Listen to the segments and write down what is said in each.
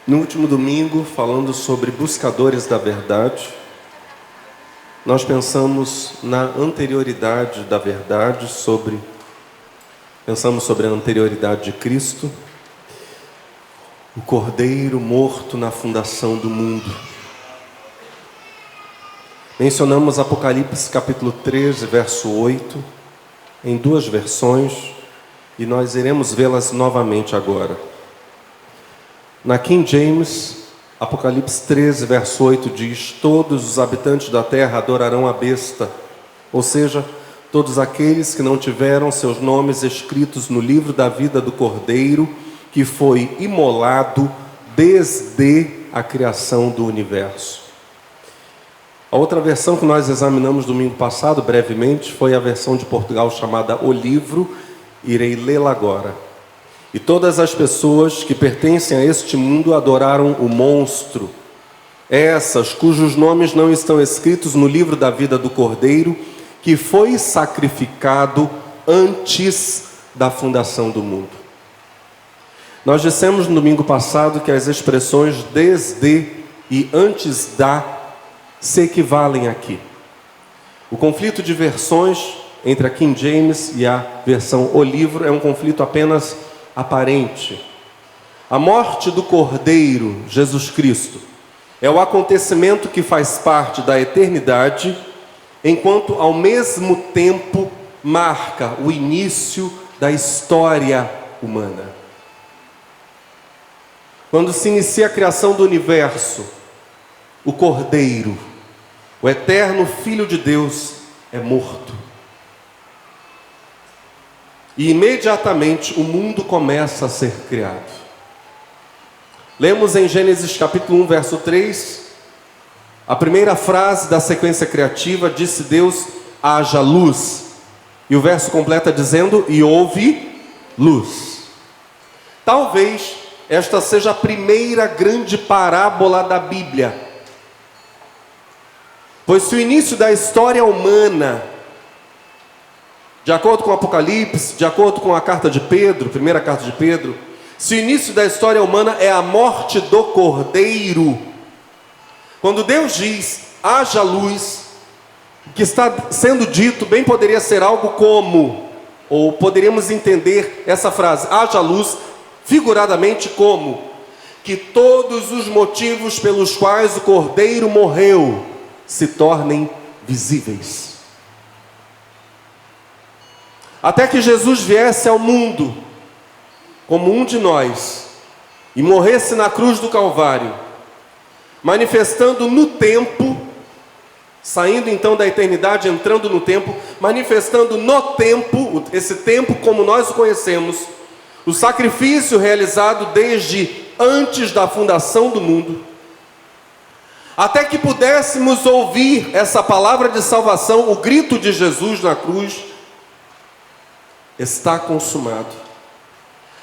No último domingo, falando sobre buscadores da verdade, nós pensamos na anterioridade da verdade, pensamos sobre a anterioridade de Cristo, o Cordeiro morto na fundação do mundo. Mencionamos Apocalipse capítulo 13, verso 8, em duas versões, e nós iremos vê-las novamente agora. Na King James, Apocalipse 13, verso 8 diz: todos os habitantes da terra adorarão a besta, ou seja, todos aqueles que não tiveram seus nomes escritos no livro da vida do Cordeiro, que foi imolado desde a criação do universo. A outra versão que nós examinamos domingo passado, brevemente, foi a versão de Portugal chamada O Livro. Irei lê-la agora. E todas as pessoas que pertencem a este mundo adoraram o monstro, essas cujos nomes não estão escritos no livro da vida do Cordeiro, que foi sacrificado antes da fundação do mundo. Nós dissemos no domingo passado que as expressões desde e antes da se equivalem aqui. O conflito de versões entre a King James e a versão O Livro é um conflito apenas aparente. A morte do Cordeiro, Jesus Cristo, é o acontecimento que faz parte da eternidade, enquanto ao mesmo tempo marca o início da história humana. Quando se inicia a criação do universo, o Cordeiro, o eterno Filho de Deus, é morto. E imediatamente o mundo começa a ser criado. Lemos em Gênesis capítulo 1, verso 3, a primeira frase da sequência criativa: disse Deus, haja luz. E o verso completa dizendo, e houve luz. Talvez esta seja a primeira grande parábola da Bíblia. Pois se o início da história humana, de acordo com o Apocalipse, de acordo com a carta de Pedro, primeira carta de Pedro, se o início da história humana é a morte do Cordeiro, quando Deus diz, haja luz, o que está sendo dito bem poderia ser algo como, ou poderíamos entender essa frase, haja luz, figuradamente como, que todos os motivos pelos quais o Cordeiro morreu se tornem visíveis. Até que Jesus viesse ao mundo como um de nós e morresse na cruz do Calvário, manifestando no tempo, saindo então da eternidade, entrando no tempo, manifestando no tempo, esse tempo como nós o conhecemos, o sacrifício realizado desde antes da fundação do mundo, até que pudéssemos ouvir essa palavra de salvação, o grito de Jesus na cruz: está consumado.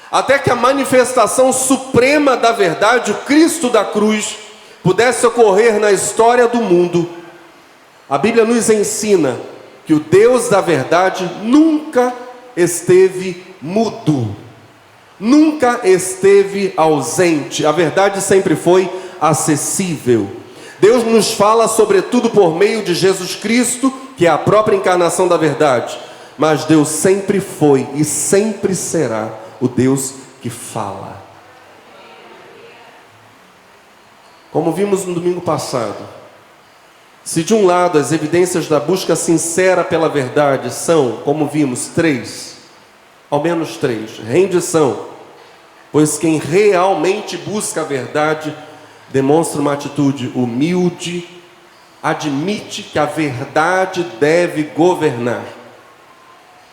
Até que a manifestação suprema da verdade, o Cristo da cruz, pudesse ocorrer na história do mundo, a Bíblia nos ensina que o Deus da verdade nunca esteve mudo, nunca esteve ausente. A verdade sempre foi acessível. Deus nos fala sobretudo por meio de Jesus Cristo, que é a própria encarnação da verdade. Mas Deus sempre foi e sempre será o Deus que fala. Como vimos no domingo passado, se de um lado as evidências da busca sincera pela verdade são, como vimos, três, ao menos três: rendição, pois quem realmente busca a verdade demonstra uma atitude humilde, admite que a verdade deve governar.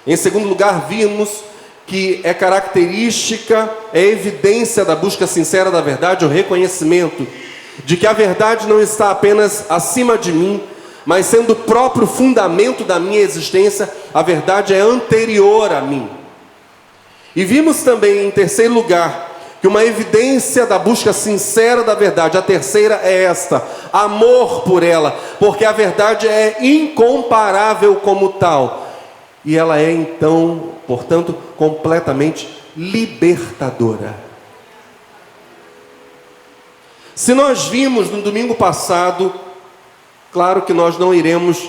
Em segundo lugar, vimos que é característica, é evidência da busca sincera da verdade, o reconhecimento de que a verdade não está apenas acima de mim, mas sendo o próprio fundamento da minha existência, a verdade é anterior a mim. E vimos também, em terceiro lugar, que uma evidência da busca sincera da verdade, a terceira é esta: amor por ela, porque a verdade é incomparável como tal. E ela é então, portanto, completamente libertadora. Se nós vimos no domingo passado, claro que nós não iremos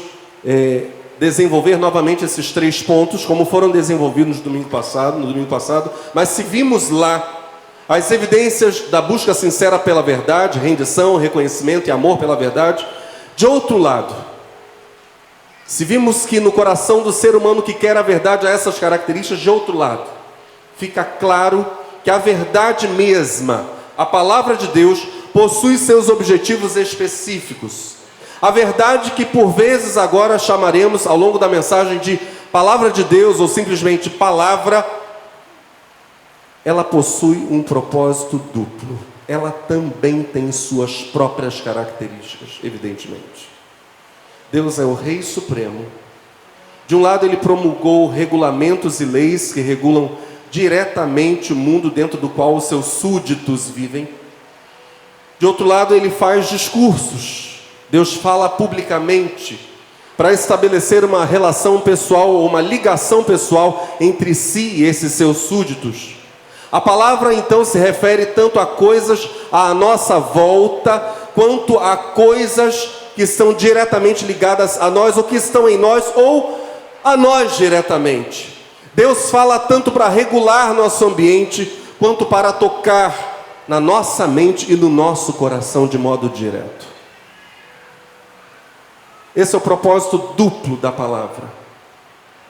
desenvolver novamente esses 3 pontos, como foram desenvolvidos no domingo passado, mas se vimos lá as evidências da busca sincera pela verdade, rendição, reconhecimento e amor pela verdade, de outro lado, se vimos que no coração do ser humano que quer a verdade há essas características, de outro lado, fica claro que a verdade mesma, a palavra de Deus, possui seus objetivos específicos. A verdade que por vezes agora chamaremos ao longo da mensagem de palavra de Deus ou simplesmente palavra, ela possui um propósito duplo. Ela também tem suas próprias características, evidentemente. Deus é o Rei Supremo. De um lado, Ele promulgou regulamentos e leis que regulam diretamente o mundo dentro do qual os seus súditos vivem. De outro lado, Ele faz discursos. Deus fala publicamente para estabelecer uma relação pessoal ou uma ligação pessoal entre si e esses seus súditos. A palavra então se refere tanto a coisas à nossa volta, quanto a coisas que estão diretamente ligadas a nós, ou que estão em nós, ou a nós diretamente. Deus fala tanto para regular nosso ambiente, quanto para tocar na nossa mente e no nosso coração de modo direto. Esse é o propósito duplo da palavra.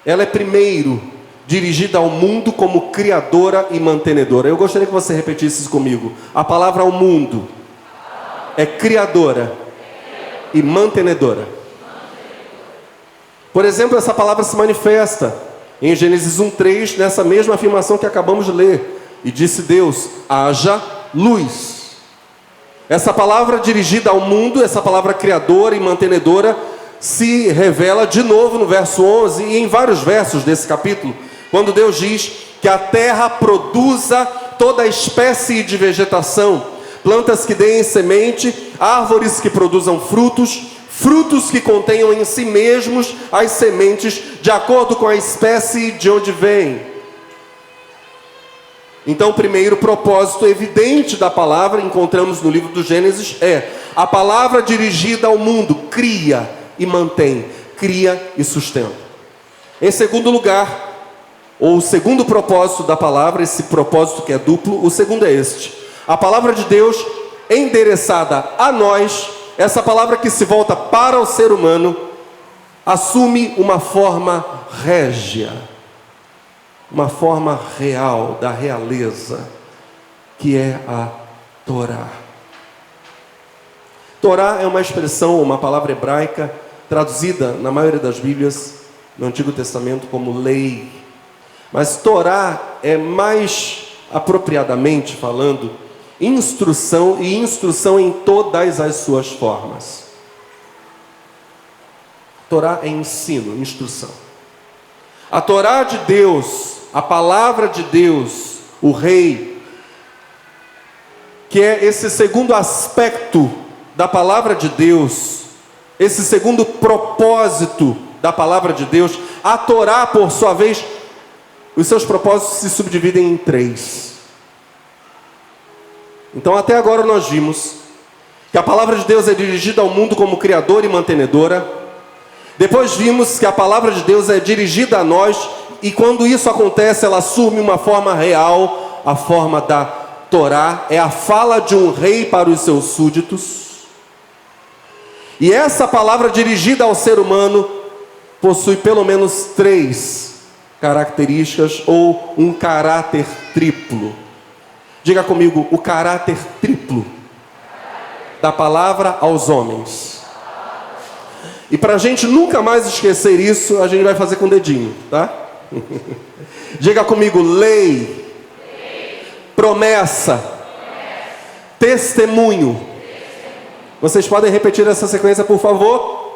Ela é primeiro dirigida ao mundo como criadora e mantenedora. Eu gostaria que você repetisse isso comigo. A palavra ao mundo é criadora e mantenedora. Por exemplo, essa palavra se manifesta em Gênesis 1:3, nessa mesma afirmação que acabamos de ler. E disse Deus: haja luz. Essa palavra dirigida ao mundo, essa palavra criadora e mantenedora, se revela de novo no verso 11 e em vários versos desse capítulo, quando Deus diz que a terra produza toda espécie de vegetação, plantas que deem semente, árvores que produzam frutos, frutos que contenham em si mesmos as sementes, de acordo com a espécie de onde vêm. Então, o primeiro propósito evidente da palavra, encontramos no livro do Gênesis, é a palavra dirigida ao mundo, cria e mantém, cria e sustenta. Em segundo lugar, ou o segundo propósito da palavra, esse propósito que é duplo, o segundo é este: a palavra de Deus endereçada a nós, essa palavra que se volta para o ser humano, assume uma forma régia, uma forma real, da realeza, que é a Torá. Torá é uma expressão, uma palavra hebraica, traduzida na maioria das Bíblias, no Antigo Testamento, como lei. Mas Torá é mais apropriadamente falando instrução, e instrução em todas as suas formas. Torá é ensino, instrução. A Torá de Deus, a palavra de Deus, o Rei, que é esse segundo aspecto da palavra de Deus, esse segundo propósito da palavra de Deus. A Torá, por sua vez, os seus propósitos se subdividem em 3. Então, até agora nós vimos que a palavra de Deus é dirigida ao mundo como criadora e mantenedora. Depois vimos que a palavra de Deus é dirigida a nós, e quando isso acontece, ela assume uma forma real, a forma da Torá, é a fala de um rei para os seus súditos. E essa palavra dirigida ao ser humano possui pelo menos 3 características, ou um caráter triplo. Diga comigo: o caráter triplo da palavra aos homens. E para a gente nunca mais esquecer isso, a gente vai fazer com o dedinho, tá? Diga comigo: lei, promessa, testemunho. Vocês podem repetir essa sequência, por favor?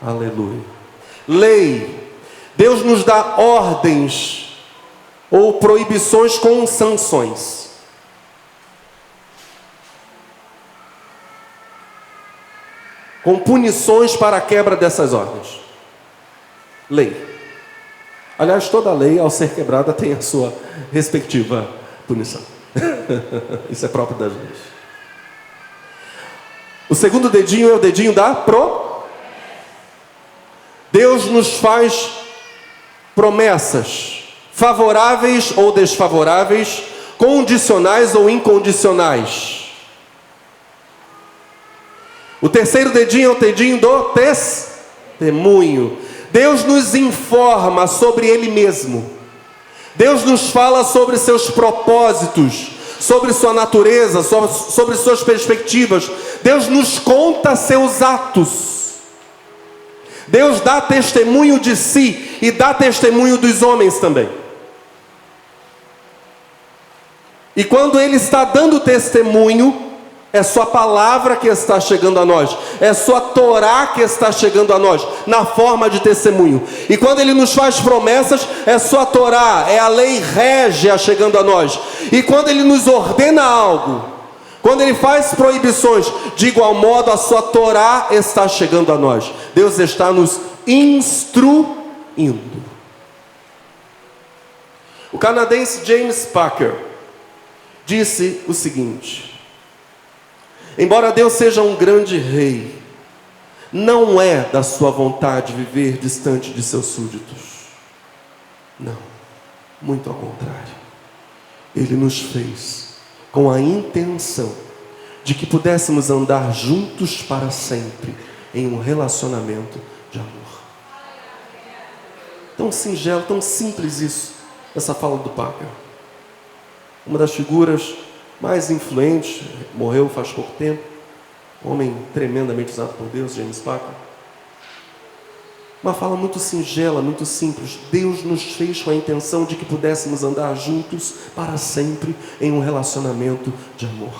Aleluia. Lei. Deus nos dá ordens ou proibições com sanções. Com punições para a quebra dessas ordens. Lei. Aliás, toda lei, ao ser quebrada, tem a sua respectiva punição. Isso é próprio das leis. O segundo dedinho é o dedinho da Deus nos faz promessas, favoráveis ou desfavoráveis, condicionais ou incondicionais. O terceiro dedinho é o dedinho do testemunho. Deus nos informa sobre Ele mesmo. Deus nos fala sobre seus propósitos, sobre sua natureza, sobre suas perspectivas. Deus nos conta seus atos. Deus dá testemunho de si e dá testemunho dos homens também. E quando Ele está dando testemunho, é sua palavra que está chegando a nós, é sua Torá que está chegando a nós, na forma de testemunho. E quando Ele nos faz promessas, é sua Torá, é a lei régia chegando a nós. E quando Ele nos ordena algo, quando Ele faz proibições, de igual modo a sua Torá está chegando a nós. Deus está nos instruindo. O canadense James Packer disse o seguinte: embora Deus seja um grande rei, não é da sua vontade viver distante de seus súditos. Não, muito ao contrário. Ele nos fez com a intenção de que pudéssemos andar juntos para sempre em um relacionamento de amor. Tão singelo, tão simples isso, essa fala do Papa. Uma das figuras mais influentes, morreu faz pouco tempo, um homem tremendamente usado por Deus, James Packer. Uma fala muito singela, muito simples. Deus nos fez com a intenção de que pudéssemos andar juntos para sempre em um relacionamento de amor.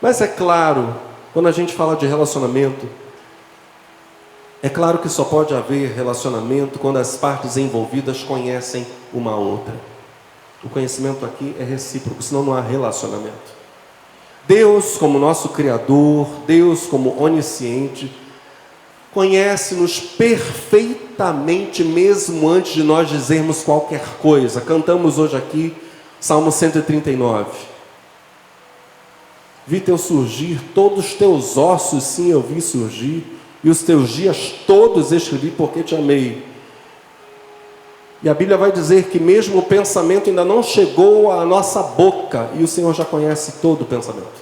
Mas é claro, quando a gente fala de relacionamento, é claro que só pode haver relacionamento quando as partes envolvidas conhecem uma a outra. O conhecimento aqui é recíproco, senão não há relacionamento. Deus, como nosso Criador, Deus como onisciente, conhece-nos perfeitamente, mesmo antes de nós dizermos qualquer coisa. Cantamos hoje aqui, Salmo 139. Vi teu surgir, todos os teus ossos, sim, eu vi surgir, e os teus dias todos escrevi porque te amei. E a Bíblia vai dizer que mesmo o pensamento ainda não chegou à nossa boca, e o Senhor já conhece todo o pensamento.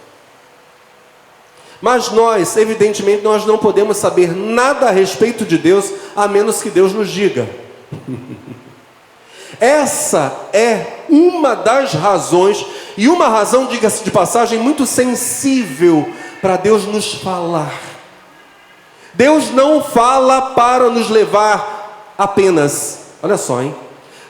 Mas nós, evidentemente, nós não podemos saber nada a respeito de Deus, a menos que Deus nos diga. Essa é uma das razões, e uma razão, diga-se de passagem, muito sensível para Deus nos falar. Deus não fala para nos levar apenas, olha só, hein?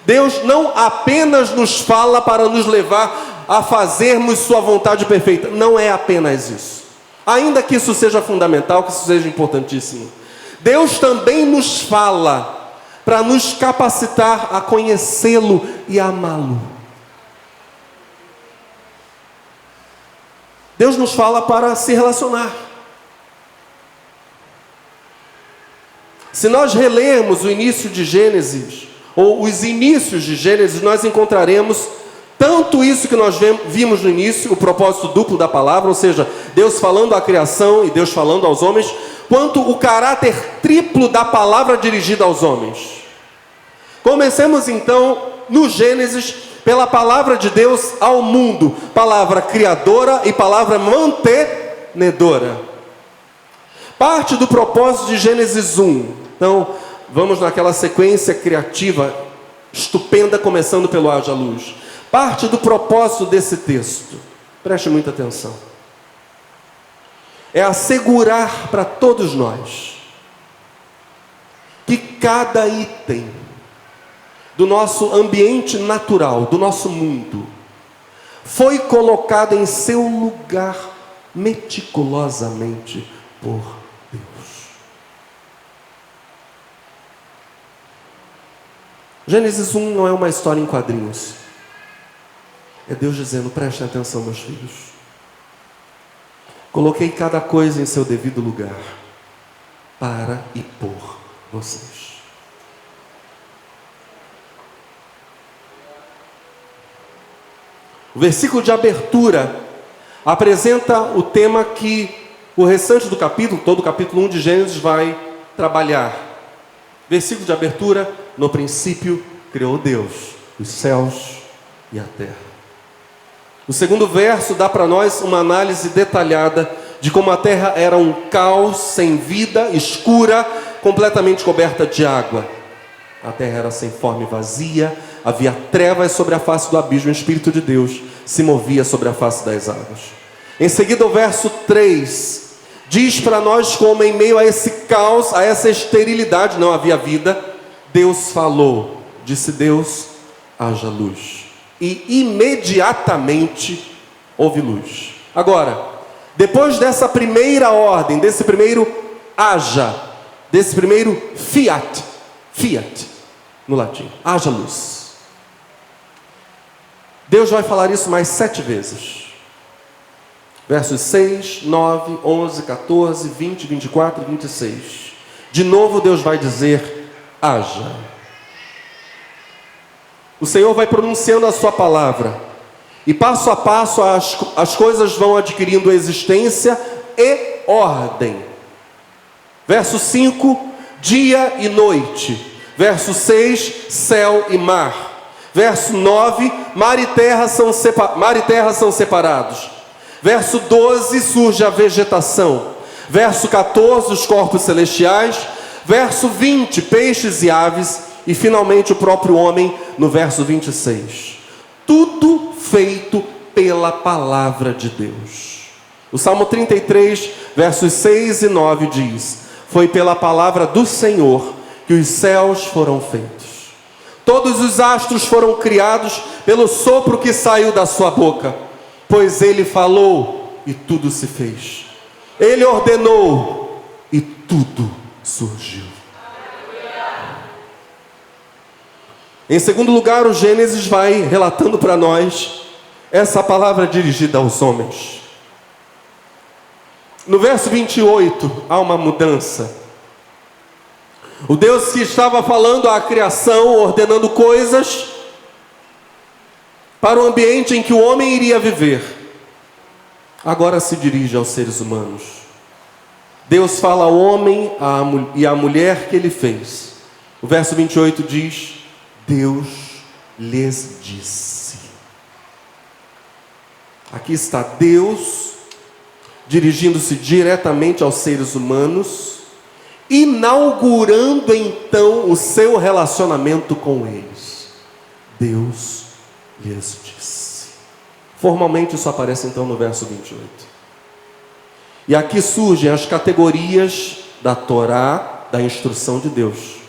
Deus não apenas nos fala para nos levar a fazermos sua vontade perfeita. Não é apenas isso. Ainda que isso seja fundamental, que isso seja importantíssimo. Deus também nos fala para nos capacitar a conhecê-lo e a amá-lo. Deus nos fala para se relacionar. Se nós relermos o início de Gênesis, ou os inícios de Gênesis, nós encontraremos tanto isso que nós vimos no início, o propósito duplo da palavra, ou seja, Deus falando à criação e Deus falando aos homens, quanto o caráter triplo da palavra dirigida aos homens. Comecemos então no Gênesis pela palavra de Deus ao mundo, palavra criadora e palavra mantenedora. Parte do propósito de Gênesis 1. Então, vamos naquela sequência criativa estupenda, começando pelo haja luz. Parte do propósito desse texto, preste muita atenção, é assegurar para todos nós que cada item do nosso ambiente natural, do nosso mundo, foi colocado em seu lugar meticulosamente por Deus. Gênesis 1 não é uma história em quadrinhos. É Deus dizendo: prestem atenção, meus filhos. Coloquei cada coisa em seu devido lugar, para e por vocês. O versículo de abertura apresenta o tema que o restante do capítulo, todo o capítulo 1 de Gênesis, vai trabalhar. Versículo de abertura: no princípio criou Deus os céus e a terra. O segundo verso dá para nós uma análise detalhada de como a terra era um caos, sem vida, escura, completamente coberta de água. A terra era sem forma e vazia, havia trevas sobre a face do abismo, o Espírito de Deus se movia sobre a face das águas. Em seguida, o verso 3 diz para nós como em meio a esse caos, a essa esterilidade, não havia vida, Deus falou, disse Deus, haja luz. E imediatamente houve luz. Agora, depois dessa primeira ordem, desse primeiro haja, desse primeiro fiat no latim, haja luz. Deus vai falar isso mais 7 vezes. Versos 6, 9, 11, 14, 20, 24 e 26. De novo Deus vai dizer, haja. O Senhor vai pronunciando a sua palavra. E passo a passo as coisas vão adquirindo existência e ordem. Verso 5, dia e noite. Verso 6, céu e mar. Verso 9, mar e terra são separados. Verso 12, surge a vegetação. Verso 14, os corpos celestiais. Verso 20, peixes e aves. E finalmente o próprio homem, no verso 26. Tudo feito pela palavra de Deus. O Salmo 33, versos 6 e 9 diz: foi pela palavra do Senhor que os céus foram feitos. Todos os astros foram criados pelo sopro que saiu da sua boca. Pois ele falou e tudo se fez. Ele ordenou e tudo surgiu. Em segundo lugar, o Gênesis vai relatando para nós essa palavra dirigida aos homens. No verso 28, há uma mudança. O Deus que estava falando à criação, ordenando coisas para o ambiente em que o homem iria viver, agora se dirige aos seres humanos. Deus fala ao homem e à mulher que ele fez. O verso 28 diz: Deus lhes disse. Aqui está Deus dirigindo-se diretamente aos seres humanos, inaugurando então o seu relacionamento com eles. Deus lhes disse. Formalmente isso aparece então no verso 28. E aqui surgem as categorias da Torá, da instrução de Deus.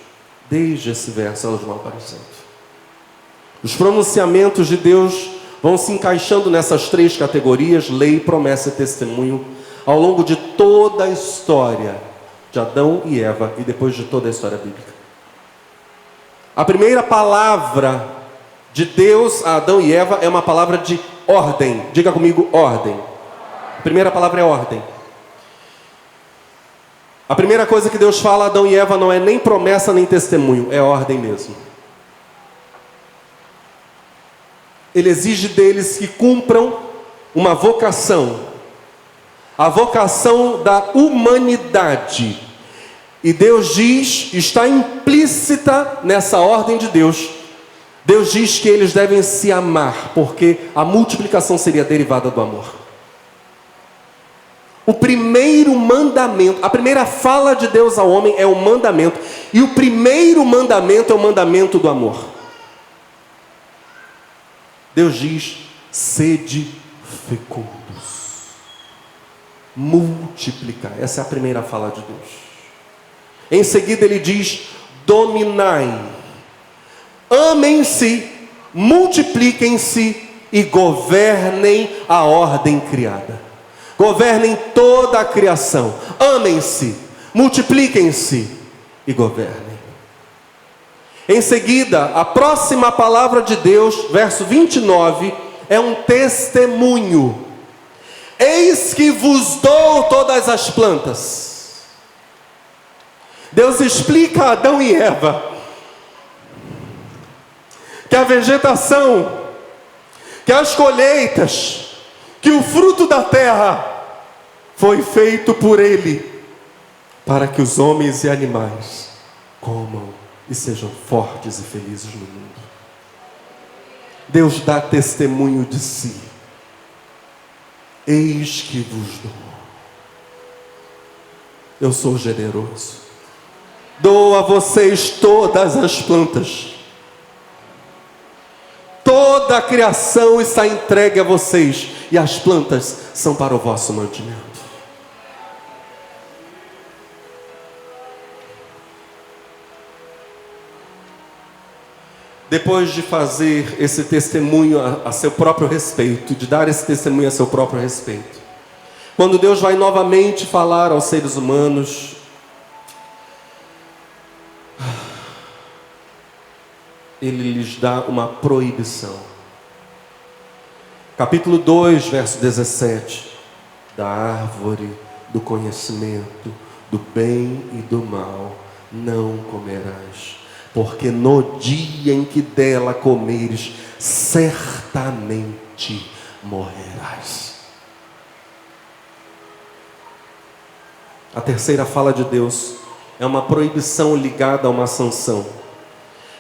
Desde esse verso elas vão aparecendo. Os pronunciamentos de Deus vão se encaixando nessas 3 categorias: lei, promessa e testemunho, ao longo de toda a história de Adão e Eva e depois de toda a história bíblica. A primeira palavra de Deus a Adão e Eva é uma palavra de ordem. Diga comigo, ordem. A primeira palavra é ordem. A primeira coisa que Deus fala a Adão e Eva não é nem promessa nem testemunho, é ordem mesmo. Ele exige deles que cumpram uma vocação, a vocação da humanidade. E Deus diz, está implícita nessa ordem de Deus, Deus diz que eles devem se amar, porque a multiplicação seria derivada do amor. O primeiro mandamento, a primeira fala de Deus ao homem é o mandamento. E o primeiro mandamento é o mandamento do amor. Deus diz, sede fecundos. Multiplicar. Essa é a primeira fala de Deus. Em seguida ele diz, dominai. Amem-se, multipliquem-se e governem a ordem criada. Governem toda a criação. Amem-se, multipliquem-se e governem. Em seguida, a próxima palavra de Deus, verso 29, é um testemunho. Eis que vos dou todas as plantas. Deus explica a Adão e Eva que a vegetação, que as colheitas, que o fruto da terra foi feito por Ele, para que os homens e animais comam e sejam fortes e felizes no mundo. Deus dá testemunho de si. Eis que vos dou. Eu sou generoso. Dou a vocês todas as plantas. Toda a criação está entregue a vocês, e as plantas são para o vosso mantimento. Depois de fazer esse testemunho a seu próprio respeito, de dar esse testemunho a seu próprio respeito, quando Deus vai novamente falar aos seres humanos, Ele lhes dá uma proibição. Capítulo 2, verso 17. Da árvore do conhecimento do bem e do mal não comerás, porque no dia em que dela comeres, certamente morrerás. A terceira fala de Deus é uma proibição ligada a uma sanção.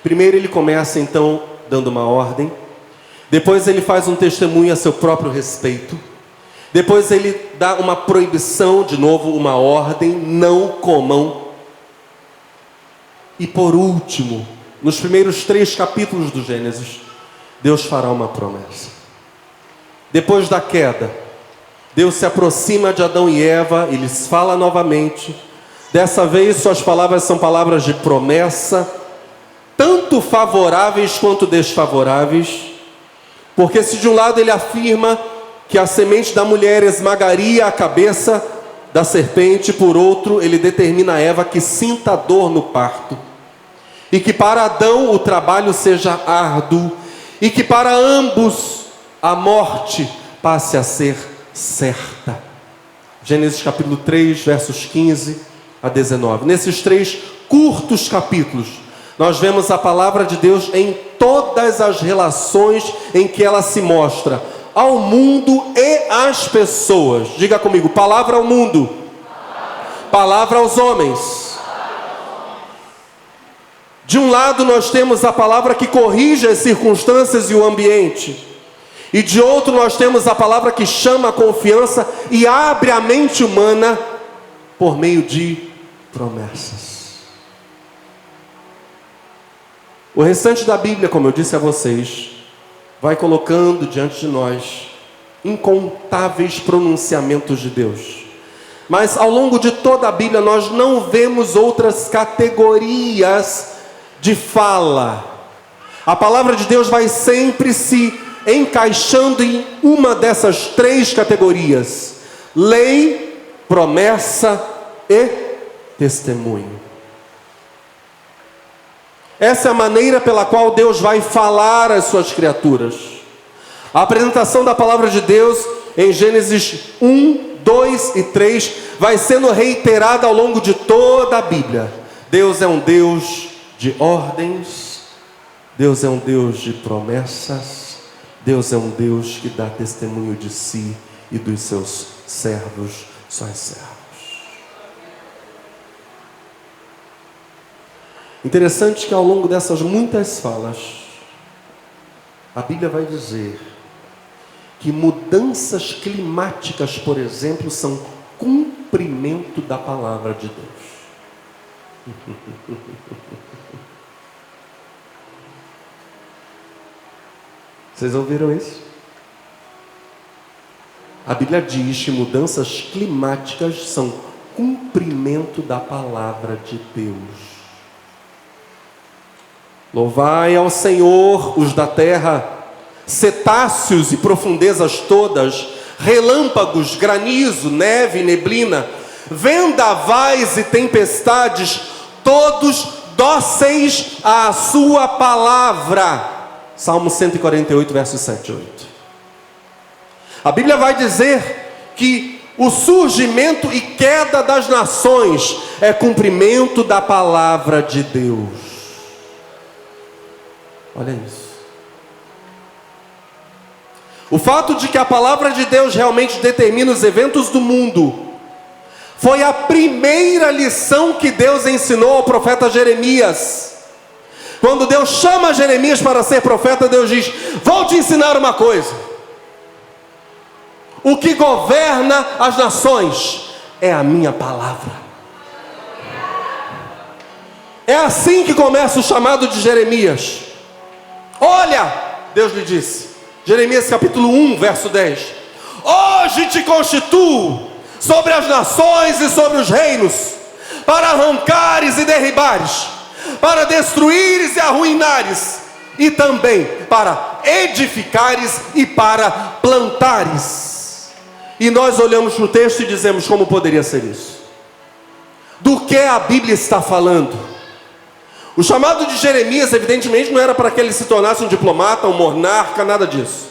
Primeiro ele começa então dando uma ordem, depois ele faz um testemunho a seu próprio respeito, depois ele dá uma proibição, de novo uma ordem, não comam, e por último, nos primeiros 3 capítulos do Gênesis, Deus fará uma promessa. Depois da queda, Deus se aproxima de Adão e Eva e lhes fala novamente. Dessa vez suas palavras são palavras de promessa, tanto favoráveis quanto desfavoráveis, porque se de um lado ele afirma que a semente da mulher esmagaria a cabeça da serpente, por outro ele determina a Eva que sinta dor no parto, e que para Adão o trabalho seja árduo, e que para ambos a morte passe a ser certa. Gênesis capítulo 3, versos 15 a 19. Nesses 3 curtos capítulos, nós vemos a palavra de Deus em todas as relações em que ela se mostra ao mundo e às pessoas. Diga comigo: palavra ao mundo, palavra aos homens. De um lado nós temos a palavra que corrige as circunstâncias e o ambiente, e de outro nós temos a palavra que chama a confiança e abre a mente humana por meio de promessas. O restante da Bíblia, como eu disse a vocês, vai colocando diante de nós incontáveis pronunciamentos de Deus. Mas ao longo de toda a Bíblia nós não vemos outras categorias de fala. A palavra de Deus vai sempre se encaixando em uma dessas 3 categorias: lei, promessa e testemunho. Essa é a maneira pela qual Deus vai falar às suas criaturas. A apresentação da palavra de Deus em Gênesis 1, 2 e 3 vai sendo reiterada ao longo de toda a Bíblia. Deus é um Deus de ordens, Deus é um Deus de promessas, Deus é um Deus que dá testemunho de si e dos seus servos, suas servas. Interessante que ao longo dessas muitas falas, a Bíblia vai dizer que mudanças climáticas, por exemplo, são cumprimento da palavra de Deus. Vocês ouviram isso? A Bíblia diz que mudanças climáticas são cumprimento da palavra de Deus. Louvai ao Senhor os da terra, cetáceos e profundezas todas, relâmpagos, granizo, neve, neblina, vendavais e tempestades, todos dóceis à sua palavra. Salmo 148, versos 7 e 8. A Bíblia vai dizer que o surgimento e queda das nações é cumprimento da palavra de Deus. Olha isso. O fato de que a palavra de Deus realmente determina os eventos do mundo foi a primeira lição que Deus ensinou ao profeta Jeremias. Quando Deus chama Jeremias para ser profeta, Deus diz: vou te ensinar uma coisa. O que governa as nações é a minha palavra. É assim que começa o chamado de Jeremias. Olha, Deus lhe disse, Jeremias capítulo 1, verso 10: hoje te constituo sobre as nações e sobre os reinos, para arrancares e derribares, para destruíres e arruinares, e também para edificares e para plantares. E nós olhamos para o texto e dizemos: como poderia ser isso? Do que a Bíblia está falando? O chamado de Jeremias, evidentemente, não era para que ele se tornasse um diplomata, um monarca, nada disso.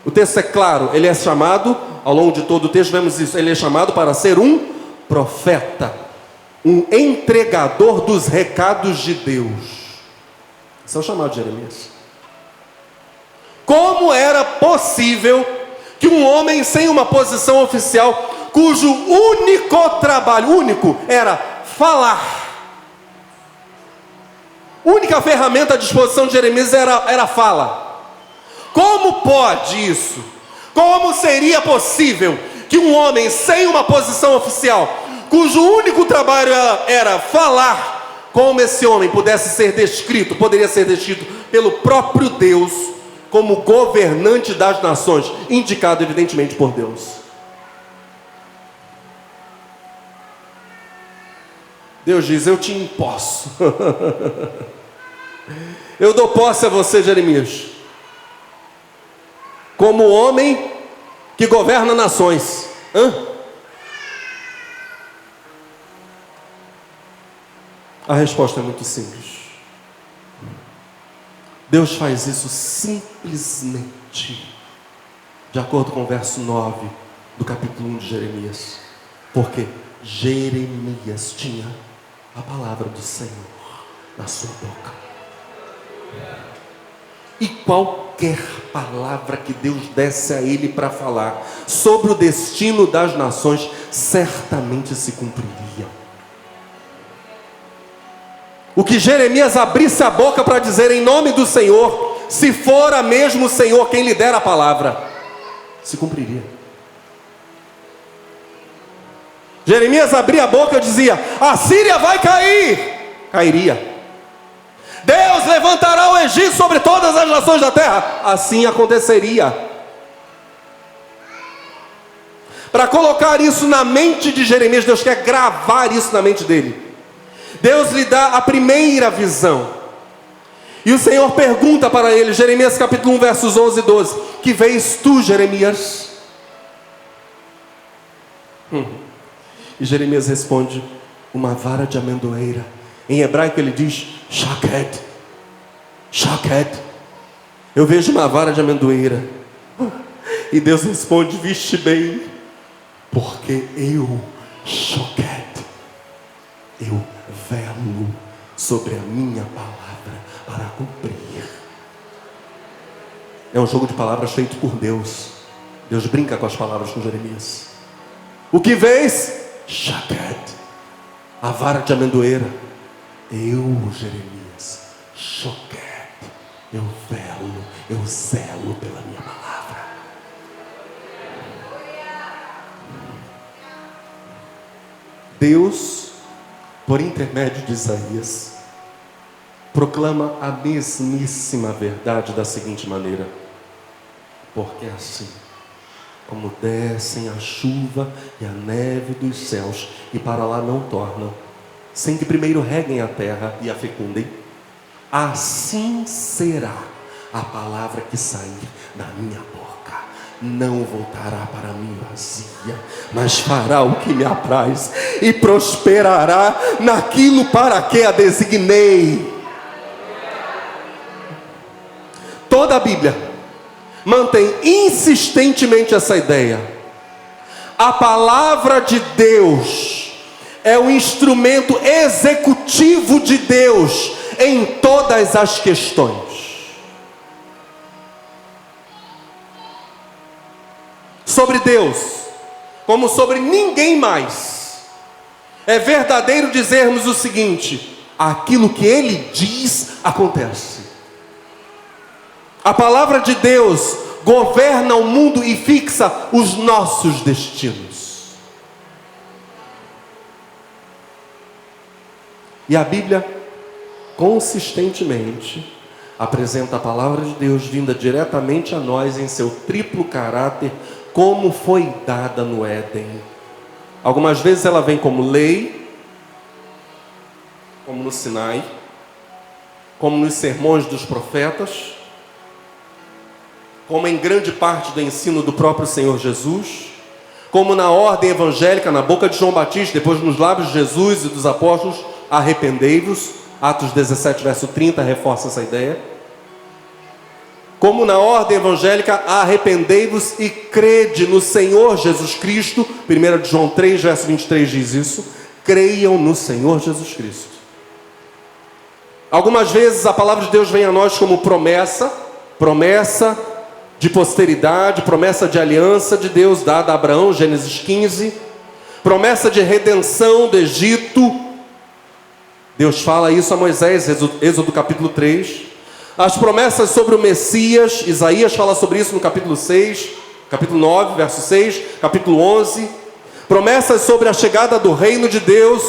O texto é claro, ele é chamado, ao longo de todo o texto vemos isso, ele é chamado para ser um profeta, um entregador dos recados de Deus. Esse é o chamado de Jeremias. Como era possível que um homem sem uma posição oficial, cujo único trabalho, era falar, única ferramenta à disposição de Jeremias era a fala. Como pode isso? Como seria possível que um homem sem uma posição oficial, cujo único trabalho era falar, como esse homem pudesse ser descrito, poderia ser descrito pelo próprio Deus como governante das nações, indicado evidentemente por Deus? Deus diz: eu te imposto. Eu dou posse a você, Jeremias, como homem que governa nações. A resposta é muito simples. Deus faz isso simplesmente, de acordo com o verso 9 do capítulo 1 de Jeremias, porque Jeremias tinha a palavra do Senhor na sua boca. E qualquer palavra que Deus desse a ele para falar sobre o destino das nações, certamente se cumpriria. O que Jeremias abrisse a boca para dizer em nome do Senhor, se fora mesmo o Senhor quem lhe der a palavra, se cumpriria. Jeremias abria a boca e dizia: a Síria vai cair. Cairia. Deus levantará o Egito sobre todas as nações da terra. Assim aconteceria. Para colocar isso na mente de Jeremias, Deus quer gravar isso na mente dele. Deus lhe dá a primeira visão. E o Senhor pergunta para ele, Jeremias capítulo 1, versos 11 e 12: que vês tu, Jeremias? E Jeremias responde: uma vara de amendoeira. Em hebraico ele diz shaked. Shaked. Eu vejo uma vara de amendoeira. E Deus responde: viste bem, porque eu, shaked, eu velo sobre a minha palavra para cumprir. É um jogo de palavras feito por Deus. Deus brinca com as palavras com Jeremias. O que vês? Shaked. A vara de amendoeira. Eu, Jeremias, shaked, eu velo, eu zelo pela minha palavra. Deus, por intermédio de Isaías, proclama a mesmíssima verdade da seguinte maneira: porque assim como descem a chuva e a neve dos céus e para lá não tornam, sem que primeiro reguem a terra e a fecundem, assim será a palavra que sair da minha boca. Não voltará para mim vazia, mas fará o que me apraz e prosperará naquilo para que a designei. Toda a Bíblia mantém insistentemente essa ideia. A palavra de Deus é o instrumento executivo de Deus em todas as questões. Sobre Deus, como sobre ninguém mais, é verdadeiro dizermos o seguinte: aquilo que Ele diz acontece. A palavra de Deus governa o mundo e fixa os nossos destinos. E a Bíblia consistentemente apresenta a palavra de Deus vinda diretamente a nós em seu triplo caráter, como foi dada no Éden. Algumas vezes ela vem como lei, como no Sinai, como nos sermões dos profetas, como em grande parte do ensino do próprio Senhor Jesus, como na ordem evangélica, na boca de João Batista, depois nos lábios de Jesus e dos apóstolos: arrependei-vos. Atos 17, verso 30, reforça essa ideia. Como na ordem evangélica: arrependei-vos e crede no Senhor Jesus Cristo. 1 João 3, verso 23 diz isso. Creiam no Senhor Jesus Cristo. Algumas vezes a palavra de Deus vem a nós como promessa de posteridade, promessa de aliança de Deus dada a Abraão, Gênesis 15, promessa de redenção do Egito. Deus fala isso a Moisés, Êxodo capítulo 3. As promessas sobre o Messias, Isaías fala sobre isso no capítulo 6, capítulo 9, verso 6, capítulo 11. Promessas sobre a chegada do reino de Deus,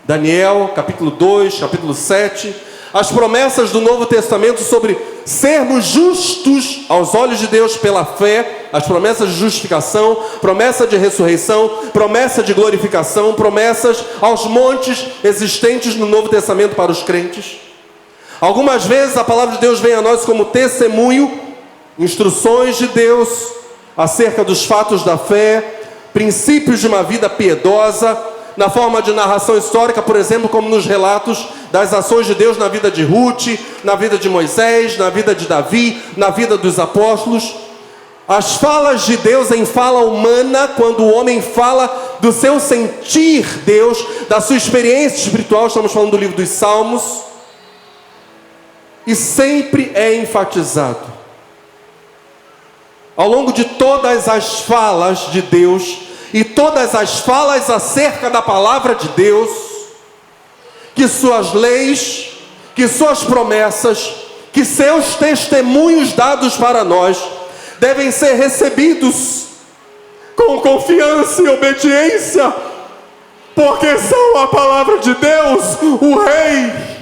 Daniel, capítulo 2, capítulo 7. As promessas do Novo Testamento sobre sermos justos aos olhos de Deus pela fé, as promessas de justificação, promessa de ressurreição, promessa de glorificação, promessas aos montes existentes no Novo Testamento para os crentes. Algumas vezes a palavra de Deus vem a nós como testemunho, instruções de Deus acerca dos fatos da fé, princípios de uma vida piedosa, na forma de narração histórica, por exemplo, como nos relatos das ações de Deus na vida de Ruth, na vida de Moisés, na vida de Davi, na vida dos apóstolos. As falas de Deus em fala humana, quando o homem fala do seu sentir Deus, da sua experiência espiritual, estamos falando do livro dos Salmos, e sempre é enfatizado, ao longo de todas as falas de Deus, e todas as falas acerca da palavra de Deus, que suas leis, que suas promessas, que seus testemunhos dados para nós, devem ser recebidos com confiança e obediência, porque são a palavra de Deus, o Rei.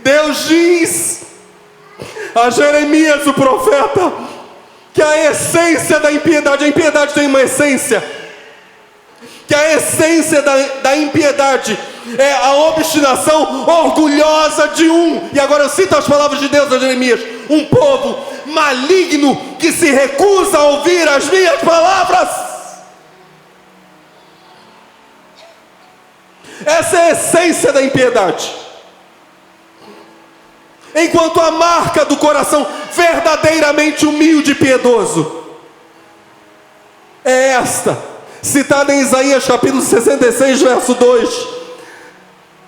Deus diz a Jeremias, o profeta, que a essência da impiedade, a impiedade tem uma essência, que a essência da impiedade é a obstinação orgulhosa de e agora eu cito as palavras de Deus a Jeremias: um povo maligno que se recusa a ouvir as minhas palavras. Essa é a essência da impiedade. Enquanto a marca do coração verdadeiramente humilde e piedoso é esta, citada em Isaías capítulo 66, verso 2: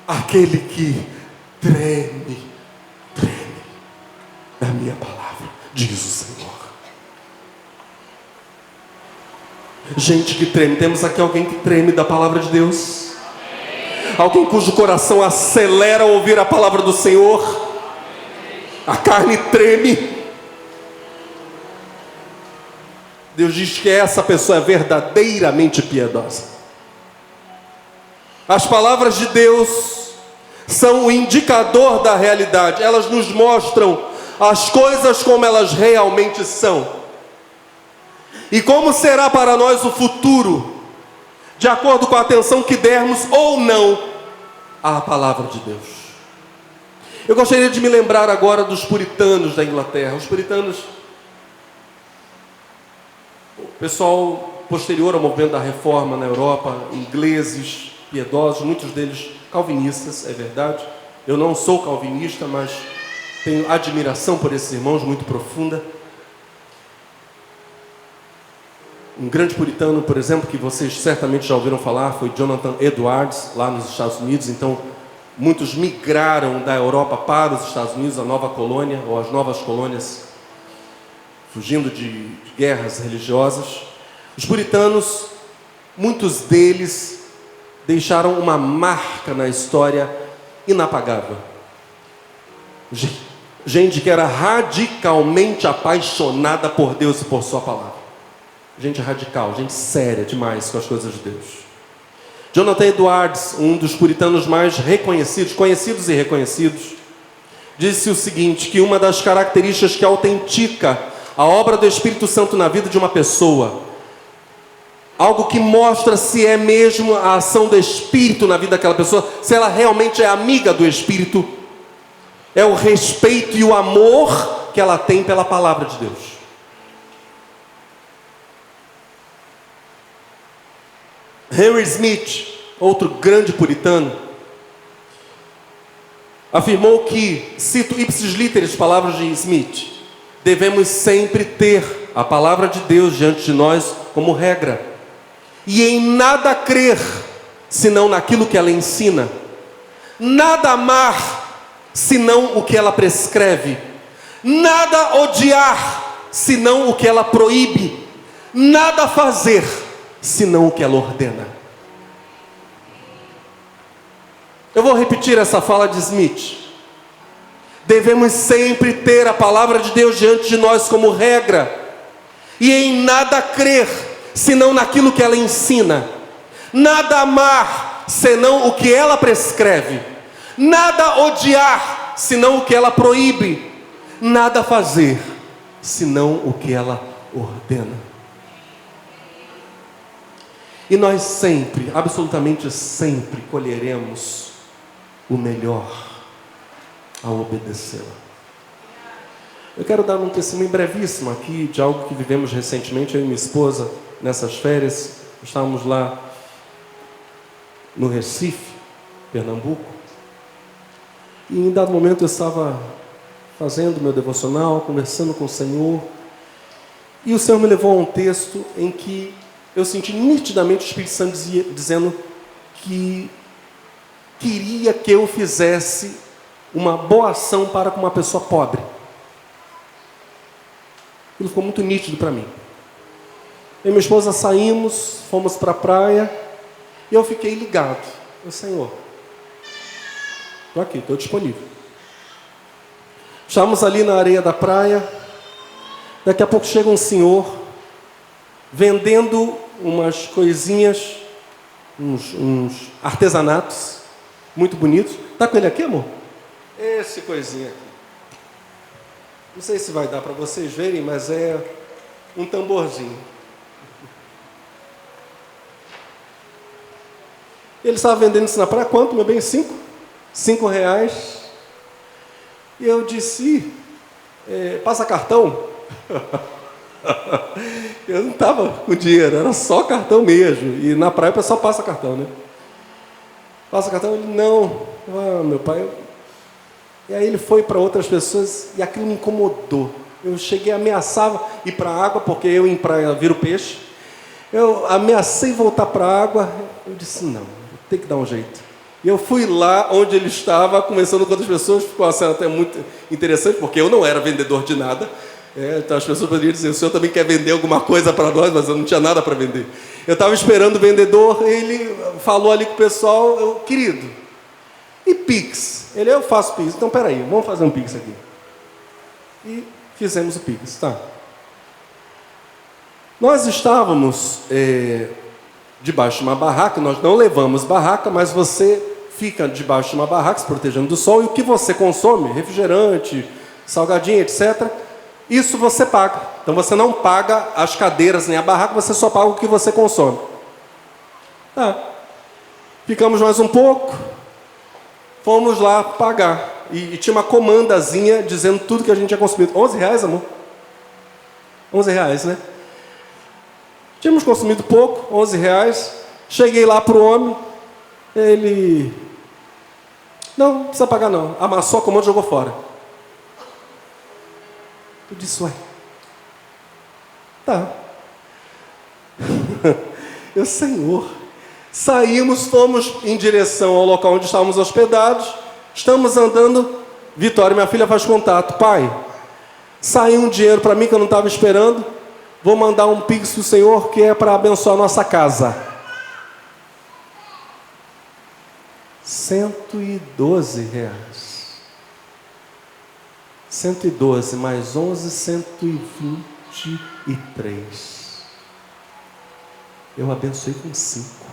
aquele que treme da minha palavra, diz o Senhor. Gente que treme, temos aqui alguém que treme da palavra de Deus? Alguém cujo coração acelera ao ouvir a palavra do Senhor? A carne treme. Deus diz que essa pessoa é verdadeiramente piedosa. As palavras de Deus são o indicador da realidade. Elas nos mostram as coisas como elas realmente são. E como será para nós o futuro, de acordo com a atenção que dermos ou não à palavra de Deus. Eu gostaria de me lembrar agora dos puritanos da Inglaterra. Os puritanos, o pessoal posterior ao movimento da reforma na Europa, ingleses, piedosos, muitos deles calvinistas, é verdade. Eu não sou calvinista, mas tenho admiração por esses irmãos muito profunda. Um grande puritano, por exemplo, que vocês certamente já ouviram falar, foi Jonathan Edwards, lá nos Estados Unidos. Então, muitos migraram da Europa para os Estados Unidos, a nova colônia, ou as novas colônias, fugindo de guerras religiosas. Os puritanos, muitos deles deixaram uma marca na história inapagável. Gente que era radicalmente apaixonada por Deus e por sua palavra. Gente radical, gente séria demais com as coisas de Deus. Jonathan Edwards, um dos puritanos mais reconhecidos, conhecidos e reconhecidos, disse o seguinte, que uma das características que autentica a obra do Espírito Santo na vida de uma pessoa, algo que mostra se é mesmo a ação do Espírito na vida daquela pessoa, se ela realmente é amiga do Espírito, é o respeito e o amor que ela tem pela palavra de Deus. Henry Smith, outro grande puritano, afirmou que, cito ipsis literis, palavras de Smith, devemos sempre ter a palavra de Deus diante de nós como regra, e em nada crer, senão naquilo que ela ensina, nada amar, senão o que ela prescreve, nada odiar, senão o que ela proíbe, nada fazer, senão o que ela ordena. Eu vou repetir essa fala de Smith. Devemos sempre ter a palavra de Deus diante de nós como regra, e em nada crer, senão naquilo que ela ensina, nada amar, senão o que ela prescreve, nada odiar, senão o que ela proíbe, nada fazer, senão o que ela ordena. E nós sempre, absolutamente sempre, colheremos o melhor ao obedecê-la. Eu quero dar um testemunho brevíssimo aqui de algo que vivemos recentemente, eu e minha esposa, nessas férias. Estávamos lá no Recife, Pernambuco, e em dado momento eu estava fazendo meu devocional, conversando com o Senhor, e o Senhor me levou a um texto em que eu senti nitidamente o Espírito Santo dizendo que queria que eu fizesse uma boa ação para com uma pessoa pobre. Aquilo ficou muito nítido para mim. Eu e minha esposa saímos, fomos para a praia, e eu fiquei ligado. Eu, Senhor, estou aqui, estou disponível. Estávamos ali na areia da praia, daqui a pouco chega um senhor, vendendo umas coisinhas, uns artesanatos, muito bonitos. Está com ele aqui, amor? Esse coisinha aqui. Não sei se vai dar para vocês verem, mas é um tamborzinho. Ele estava vendendo isso na praia, quanto, meu bem? 5 reais. E eu disse, passa cartão? Eu não estava com dinheiro, era só cartão mesmo. E na praia o pessoal passa cartão, né? Passa cartão? Ele, não. Meu pai... E aí ele foi para outras pessoas e aquilo me incomodou. Eu cheguei a ameaçar ir para a água, porque eu em praia viro peixe. Eu ameacei voltar para a água. Eu disse, não, tem que dar um jeito. E eu fui lá onde ele estava, conversando com outras pessoas. Ficou uma cena até muito interessante, porque eu não era vendedor de nada. Então as pessoas poderiam dizer, o senhor também quer vender alguma coisa para nós, mas eu não tinha nada para vender. Eu estava esperando o vendedor, ele falou ali com o pessoal, querido, e Pix? Ele, eu faço Pix. Então, peraí, vamos fazer um Pix aqui. E fizemos o Pix, tá? Nós estávamos debaixo de uma barraca, nós não levamos barraca, mas você fica debaixo de uma barraca, se protegendo do sol, e o que você consome, refrigerante, salgadinho, etc., isso você paga. Então você não paga as cadeiras nem a barraca, você só paga o que você consome. Tá. Ficamos mais um pouco, fomos lá pagar. E tinha uma comandazinha dizendo tudo que a gente tinha consumido. 11 reais, amor? 11 reais, né? Tínhamos consumido pouco, 11 reais. Cheguei lá para o homem, ele... Não precisa pagar não. Amassou a comanda e jogou fora. Eu disse, ué, tá. Eu, Senhor, saímos, fomos em direção ao local onde estávamos hospedados, estamos andando, Vitória, minha filha, faz contato, pai, saiu um dinheiro para mim que eu não estava esperando, vou mandar um pix para o Senhor que é para abençoar a nossa casa. 112 reais. 112 mais 11, 123. Eu abençoei com 5.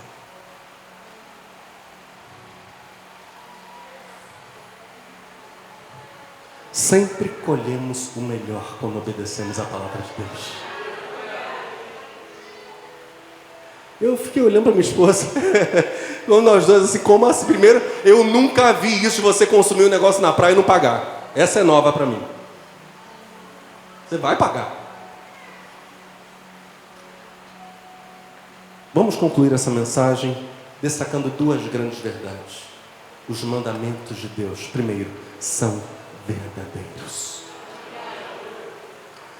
Sempre colhemos o melhor quando obedecemos a palavra de Deus. Eu fiquei olhando para minha esposa, quando nós dois assim, como assim? Primeiro, eu nunca vi isso de você consumir um negócio na praia e não pagar. Essa é nova para mim. Você vai pagar. Vamos concluir essa mensagem destacando 2 grandes verdades. Os mandamentos de Deus, primeiro, são verdadeiros.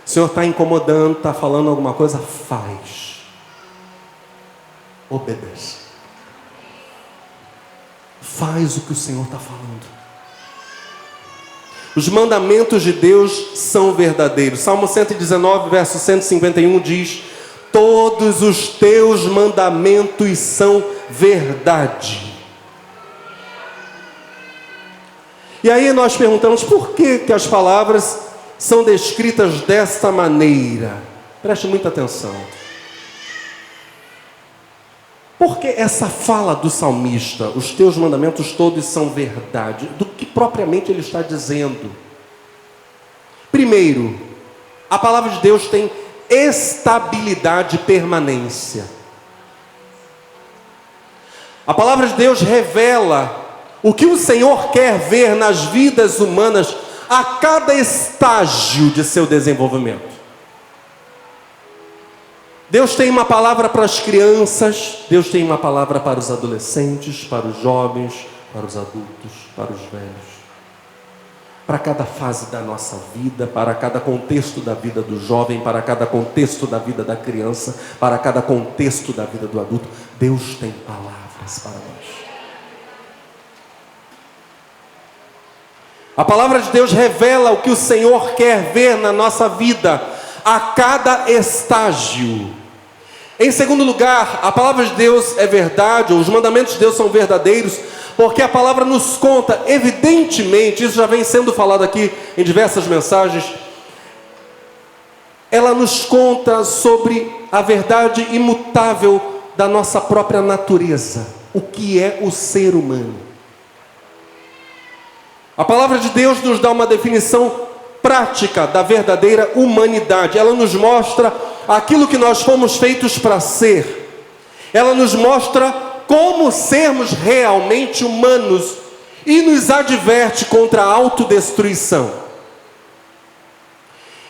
O Senhor está incomodando, está falando alguma coisa? Faz. Obedece. Faz o que o Senhor está falando. Os mandamentos de Deus são verdadeiros. Salmo 119, verso 151 diz: todos os teus mandamentos são verdade. E aí nós perguntamos, por que as palavras são descritas desta maneira? Preste muita atenção. Porque essa fala do salmista, os teus mandamentos todos são verdade, do que propriamente ele está dizendo? Primeiro, a palavra de Deus tem estabilidade e permanência. A palavra de Deus revela o que o Senhor quer ver nas vidas humanas a cada estágio de seu desenvolvimento. Deus tem uma palavra para as crianças, Deus tem uma palavra para os adolescentes, para os jovens, para os adultos, para os velhos. Para cada fase da nossa vida, para cada contexto da vida do jovem, para cada contexto da vida da criança, para cada contexto da vida do adulto, Deus tem palavras para nós. A palavra de Deus revela o que o Senhor quer ver na nossa vida, a cada estágio. Em segundo lugar, a palavra de Deus é verdade, os mandamentos de Deus são verdadeiros, porque a palavra nos conta, evidentemente, isso já vem sendo falado aqui em diversas mensagens, ela nos conta sobre a verdade imutável da nossa própria natureza, o que é o ser humano. A palavra de Deus nos dá uma definição prática da verdadeira humanidade. Ela nos mostra aquilo que nós fomos feitos para ser. Ela nos mostra como sermos realmente humanos e nos adverte contra a autodestruição.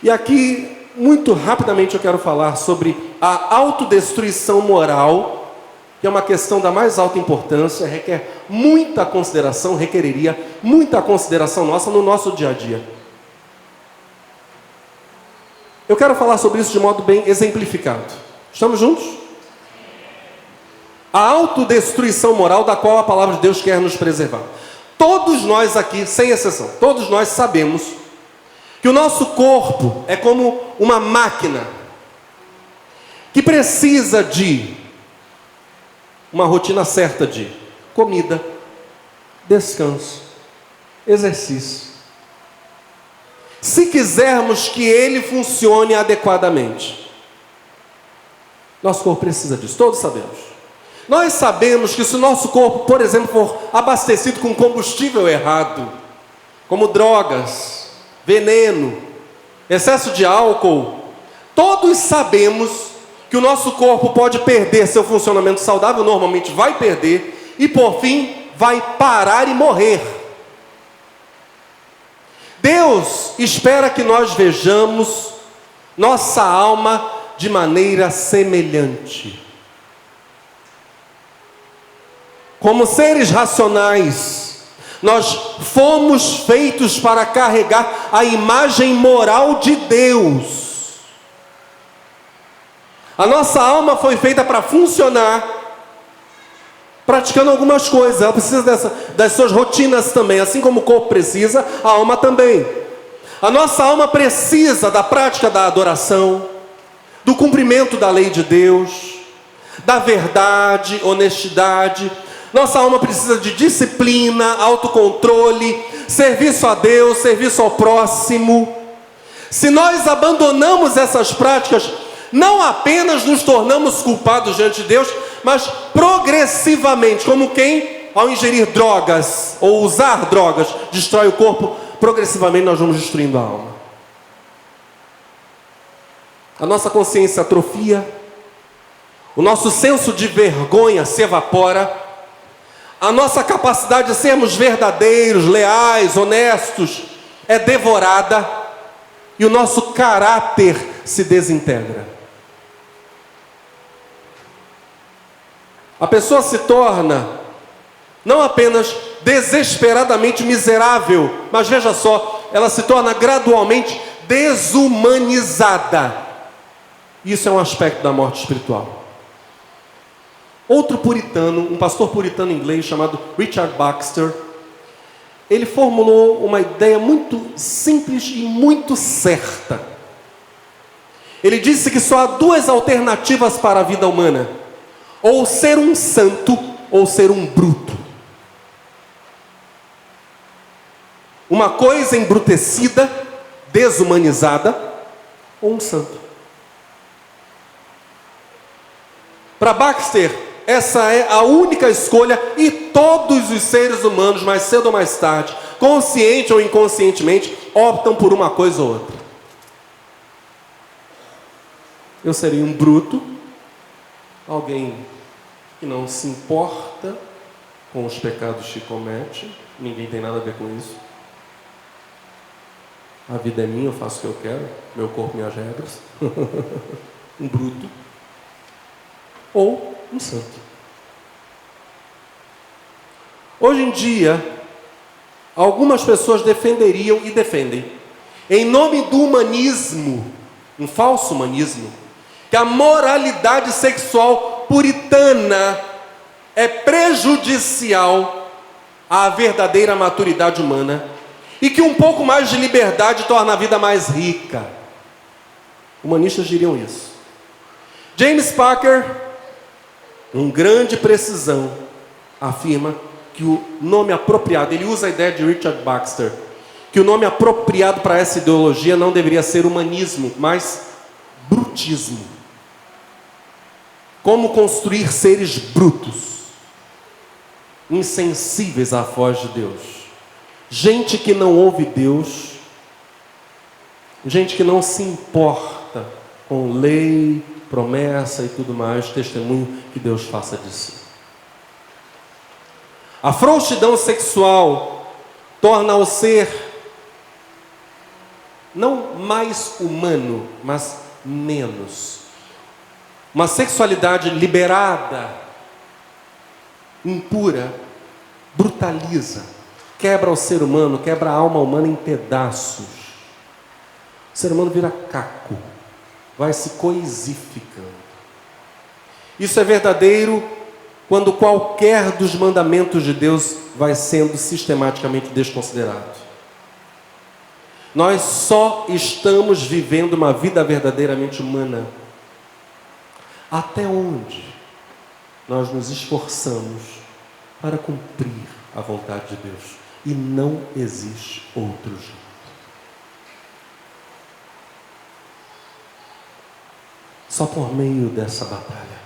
E aqui, muito rapidamente, eu quero falar sobre a autodestruição moral, que é uma questão da mais alta importância, requer muita consideração, requereria muita consideração nossa no nosso dia a dia. Eu quero falar sobre isso de modo bem exemplificado. Estamos juntos? A autodestruição moral da qual a palavra de Deus quer nos preservar. Todos nós aqui, sem exceção, todos nós sabemos que o nosso corpo é como uma máquina que precisa de uma rotina certa de comida, descanso, exercício. Se quisermos que ele funcione adequadamente. Nosso corpo precisa disso, todos sabemos. Nós sabemos que se o nosso corpo, por exemplo, for abastecido com combustível errado, como drogas, veneno, excesso de álcool, todos sabemos que o nosso corpo pode perder seu funcionamento saudável, normalmente vai perder, e por fim vai parar e morrer. Deus espera que nós vejamos nossa alma de maneira semelhante. Como seres racionais, Nós fomos feitos para carregar a imagem moral de Deus. A nossa alma foi feita para funcionar praticando algumas coisas. Ela precisa das suas rotinas também. Assim como o corpo precisa, a alma também. A nossa alma precisa da prática da adoração, do cumprimento da lei de Deus, da verdade, honestidade. Nossa alma precisa de disciplina, autocontrole, serviço a Deus, serviço ao próximo. Se nós abandonamos essas práticas, não apenas nos tornamos culpados diante de Deus, mas progressivamente, como quem, ao ingerir drogas ou usar drogas, destrói o corpo, progressivamente nós vamos destruindo a alma. A nossa consciência atrofia, o nosso senso de vergonha se evapora, a nossa capacidade de sermos verdadeiros, leais, honestos, é devorada, e o nosso caráter se desintegra. A pessoa se torna não apenas desesperadamente miserável, mas veja só, ela se torna gradualmente desumanizada. Isso é um aspecto da morte espiritual. Outro puritano, um pastor puritano inglês chamado Richard Baxter, ele formulou uma ideia muito simples e muito certa. Ele disse que só há duas alternativas para a vida humana: ou ser um santo, ou ser um bruto. Uma coisa embrutecida, desumanizada, ou um santo. Para Baxter, essa é a única escolha, e todos os seres humanos, mais cedo ou mais tarde, consciente ou inconscientemente, optam por uma coisa ou outra. Eu seria um bruto, alguém que não se importa com os pecados que comete, ninguém tem nada a ver com isso. A vida é minha, eu faço o que eu quero, meu corpo, minhas regras. Um bruto. Ou um santo. Hoje em dia, algumas pessoas defenderiam e defendem, em nome do humanismo, um falso humanismo, que a moralidade sexual puritana é prejudicial à verdadeira maturidade humana e que um pouco mais de liberdade torna a vida mais rica. Humanistas diriam isso. James Packer, com grande precisão, afirma que o nome apropriado, ele usa a ideia de Richard Baxter, que o nome apropriado para essa ideologia não deveria ser humanismo, mas brutismo. Como construir seres brutos, insensíveis à voz de Deus, gente que não ouve Deus, gente que não se importa com lei, promessa e tudo mais, testemunho que Deus faça de si. A frouxidão sexual torna o ser não mais humano, mas menos. Uma sexualidade liberada, impura, brutaliza, quebra o ser humano, quebra a alma humana em pedaços. O ser humano vira caco, vai se coisificando. Isso é verdadeiro quando qualquer dos mandamentos de Deus vai sendo sistematicamente desconsiderado. Nós só estamos vivendo uma vida verdadeiramente humana até onde nós nos esforçamos para cumprir a vontade de Deus. E não existe outro jeito. Só por meio dessa batalha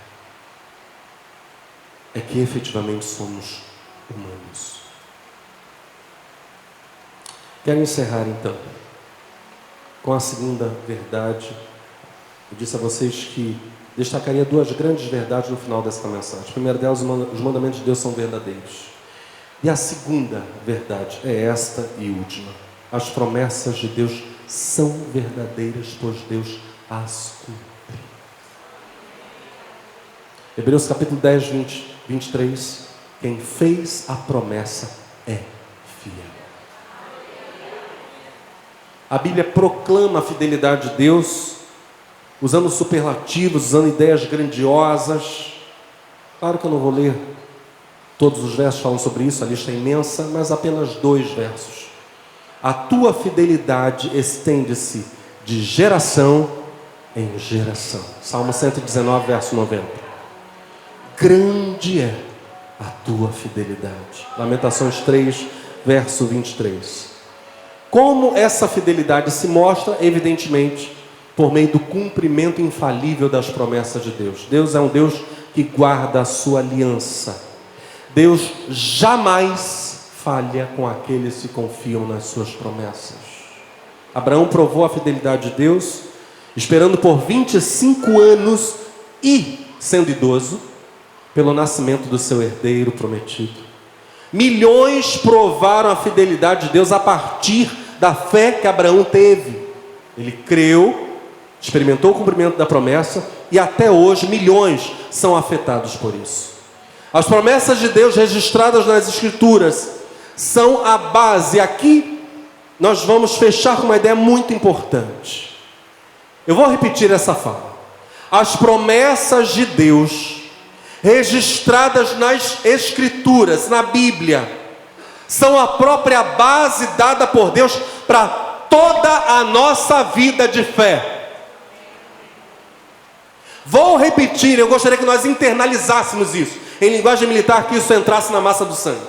é que efetivamente somos humanos. Quero encerrar então com a segunda verdade. Eu disse a vocês que destacaria duas grandes verdades no final desta mensagem. A primeira delas, os mandamentos de Deus são verdadeiros. E a segunda verdade é esta e última: as promessas de Deus são verdadeiras, pois Deus as cumpre. Hebreus capítulo 10, 23. Quem fez a promessa é fiel. A Bíblia proclama a fidelidade de Deus, usando superlativos, usando ideias grandiosas. Claro que eu não vou ler todos os versos falando sobre isso, a lista é imensa, mas apenas 2 versos. A tua fidelidade estende-se de geração em geração. Salmo 119, verso 90. Grande é a tua fidelidade. Lamentações 3, verso 23. Como essa fidelidade se mostra? Evidentemente, por meio do cumprimento infalível das promessas de Deus. Deus é um Deus que guarda a sua aliança. Deus jamais falha com aqueles que confiam nas suas promessas. Abraão provou a fidelidade de Deus, esperando por 25 anos e sendo idoso, pelo nascimento do seu herdeiro prometido. Milhões provaram a fidelidade de Deus a partir da fé que Abraão teve. Ele creu, experimentou o cumprimento da promessa e até hoje milhões são afetados por isso. As promessas de Deus registradas nas Escrituras são a base. Aqui nós vamos fechar com uma ideia muito importante. Eu vou repetir essa fala. As promessas de Deus registradas nas Escrituras, na Bíblia, são a própria base dada por Deus para toda a nossa vida de fé. Vou repetir, eu gostaria que nós internalizássemos isso. Em linguagem militar, que isso entrasse na massa do sangue.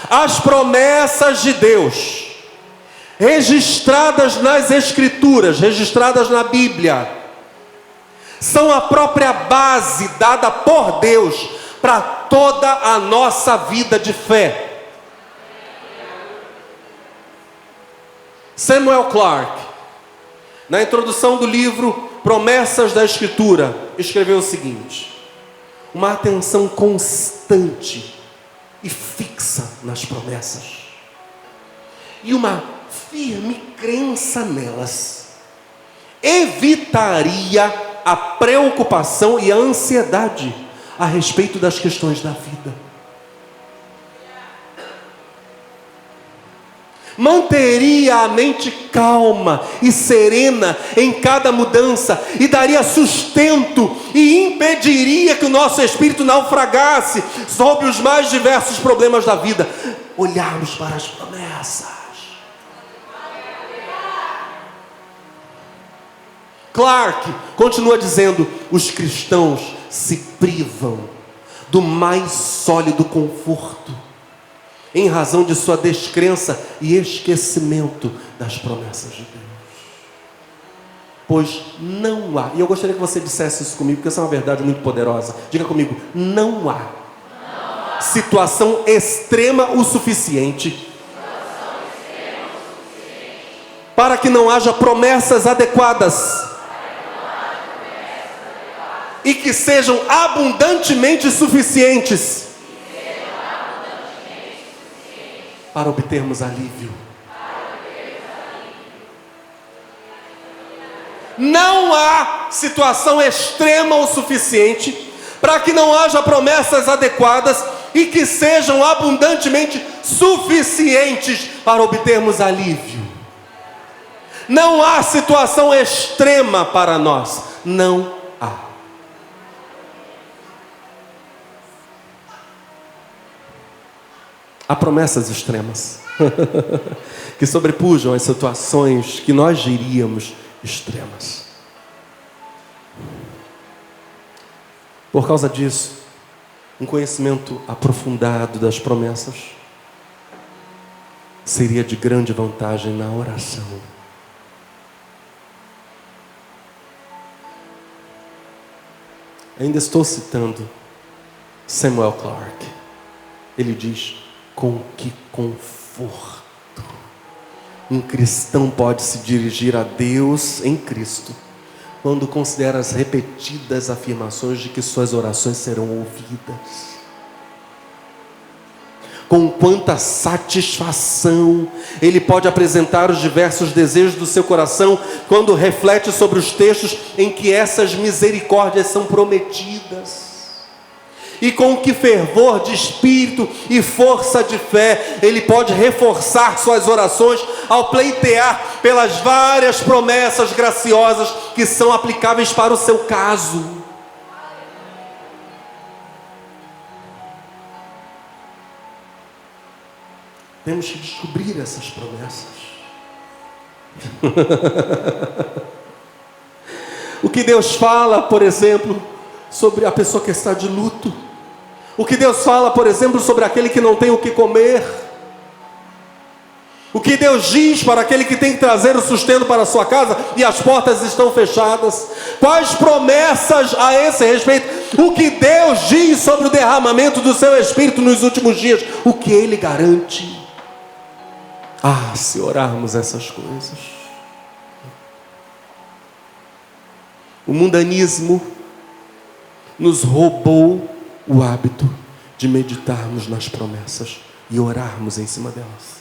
As promessas de Deus, registradas nas Escrituras, registradas na Bíblia, são a própria base dada por Deus para toda a nossa vida de fé. Samuel Clarke, na introdução do livro Promessas da Escritura, escreveu o seguinte: uma atenção constante e fixa nas promessas e uma firme crença nelas evitaria a preocupação e a ansiedade a respeito das questões da vida. Manteria a mente calma e serena em cada mudança e daria sustento e impediria que o nosso espírito naufragasse sobre os mais diversos problemas da vida. Olharmos para as promessas. Clarke continua dizendo: os cristãos se privam do mais sólido conforto em razão de sua descrença e esquecimento das promessas de Deus. Pois não há, e eu gostaria que você dissesse isso comigo, porque essa é uma verdade muito poderosa. Diga comigo: não há situação extrema o suficiente para que não haja promessas adequadas e que sejam abundantemente suficientes para obtermos alívio. Não há situação extrema o suficiente para que não haja promessas adequadas e que sejam abundantemente suficientes para obtermos alívio. Não há situação extrema para nós. Não há. Há promessas extremas que sobrepujam as situações que nós diríamos extremas. Por causa disso, um conhecimento aprofundado das promessas seria de grande vantagem na oração. Ainda estou citando Samuel Clarke. Ele diz: com que conforto um cristão pode se dirigir a Deus em Cristo quando considera as repetidas afirmações de que suas orações serão ouvidas. Com quanta satisfação ele pode apresentar os diversos desejos do seu coração quando reflete sobre os textos em que essas misericórdias são prometidas. E com que fervor de espírito e força de fé ele pode reforçar suas orações ao pleitear pelas várias promessas graciosas que são aplicáveis para o seu caso. Temos que descobrir essas promessas. O que Deus fala, por exemplo, sobre a pessoa que está de luto. O que Deus fala, por exemplo, sobre aquele que não tem o que comer. O que Deus diz para aquele que tem que trazer o sustento para a sua casa e as portas estão fechadas. Quais promessas a esse respeito? O que Deus diz sobre o derramamento do seu Espírito nos últimos dias? O que Ele garante? Ah, se orarmos essas coisas. O mundanismo nos roubou o hábito de meditarmos nas promessas e orarmos em cima delas.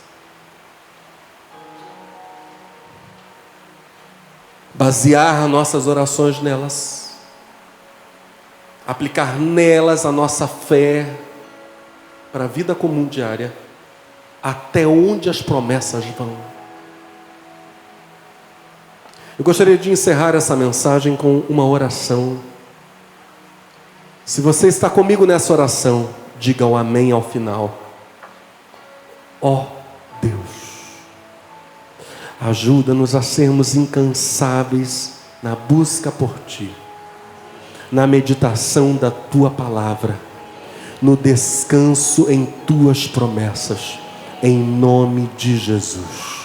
Basear nossas orações nelas, aplicar nelas a nossa fé para a vida comum diária, até onde as promessas vão. Eu gostaria de encerrar essa mensagem com uma oração. Se você está comigo nessa oração, diga o amém ao final. Ó Deus, ajuda-nos a sermos incansáveis na busca por Ti, na meditação da Tua palavra, no descanso em Tuas promessas, em nome de Jesus.